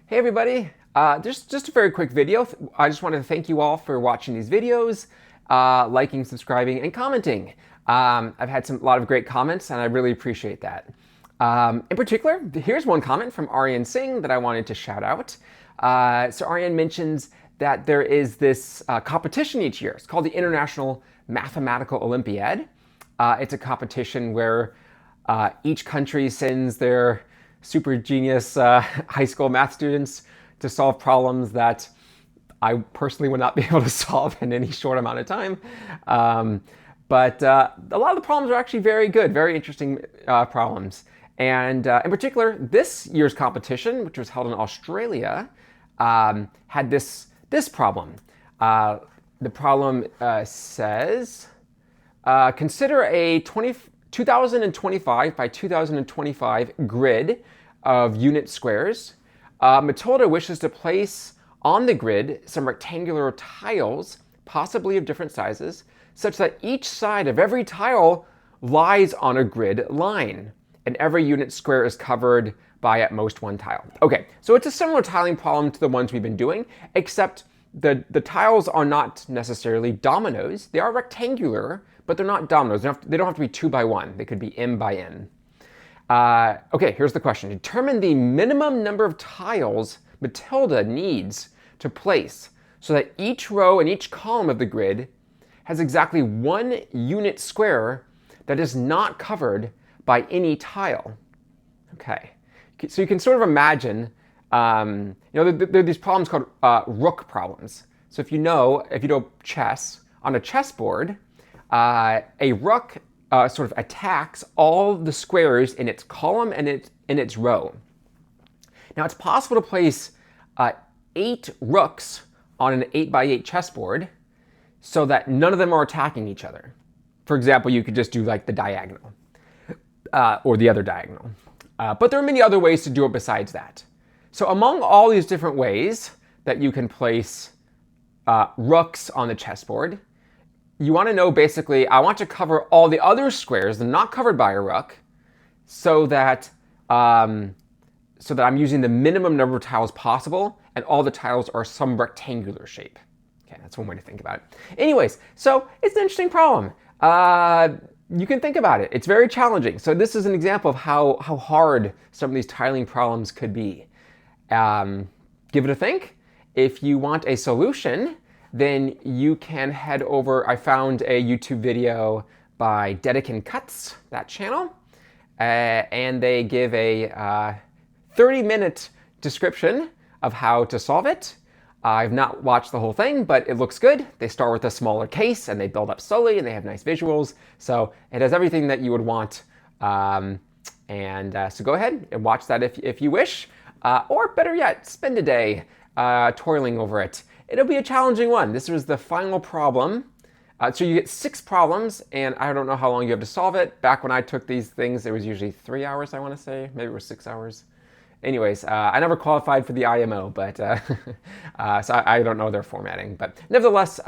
Hey everybody, just a very quick video. I just wanted to thank you all for watching these videos, liking, subscribing, and commenting. I've had a lot of great comments and I really appreciate that. In particular, here's one comment from Aryan Singh that I wanted to shout out. So Aryan mentions that there is this competition each year. It's called the International Mathematical Olympiad. It's a competition where each country sends their super genius high school math students to solve problems that I personally would not be able to solve in any short amount of time. But a lot of the problems are actually very good, very interesting problems. And in particular, this year's competition, which was held in Australia, had this problem. The problem says, consider a 2025 by 2025 grid of unit squares. Matilda wishes to place on the grid some rectangular tiles, possibly of different sizes, such that each side of every tile lies on a grid line, and every unit square is covered by at most one tile. Okay, so it's a similar tiling problem to the ones we've been doing, except the tiles are not necessarily dominoes. They are rectangular, but they're not dominoes. They don't have to be 2 by 1. They could be m by n. Okay, here's the question. Determine the minimum number of tiles Matilda needs to place so that each row and each column of the grid has exactly one unit square that is not covered by any tile. Okay, so you can sort of imagine, there are these problems called rook problems. So if you know chess, on a chessboard, a rook sort of attacks all the squares in its column and in its row. Now it's possible to place 8 rooks on an 8 by 8 chessboard so that none of them are attacking each other. For example, you could just do like the diagonal or the other diagonal. But there are many other ways to do it besides that. So among all these different ways that you can place rooks on the chessboard, you want to know basically, I want to cover all the other squares that are not covered by a rook so that I'm using the minimum number of tiles possible and all the tiles are some rectangular shape. Okay, that's one way to think about it. Anyways, so it's an interesting problem. You can think about it. It's very challenging. So this is an example of how hard some of these tiling problems could be. Give it a think. If you want a solution, then you can head over. I found a YouTube video by Dedekin Cuts, that channel, and they give a 30-minute description of how to solve it. I've not watched the whole thing, but it looks good. They start with a smaller case and they build up slowly and they have nice visuals. So it has everything that you would want. So go ahead and watch that if you wish, or better yet, spend a day toiling over it. It'll be a challenging one. This was the final problem. So you get 6 problems, and I don't know how long you have to solve it. Back when I took these things, it was usually 3 hours, I want to say. Maybe it was 6 hours. Anyways, I never qualified for the IMO, but so I don't know their formatting. But nevertheless,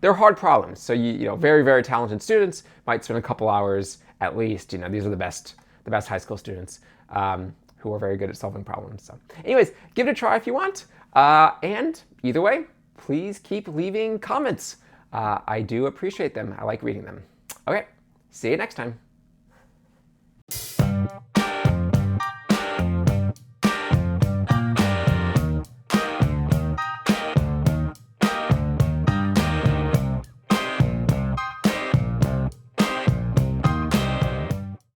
they're hard problems. So you very, very talented students might spend a couple hours at least. These are the best high school students who are very good at solving problems. So anyways, give it a try if you want. And either way, please keep leaving comments. I do appreciate them. I like reading them. Okay, see you next time.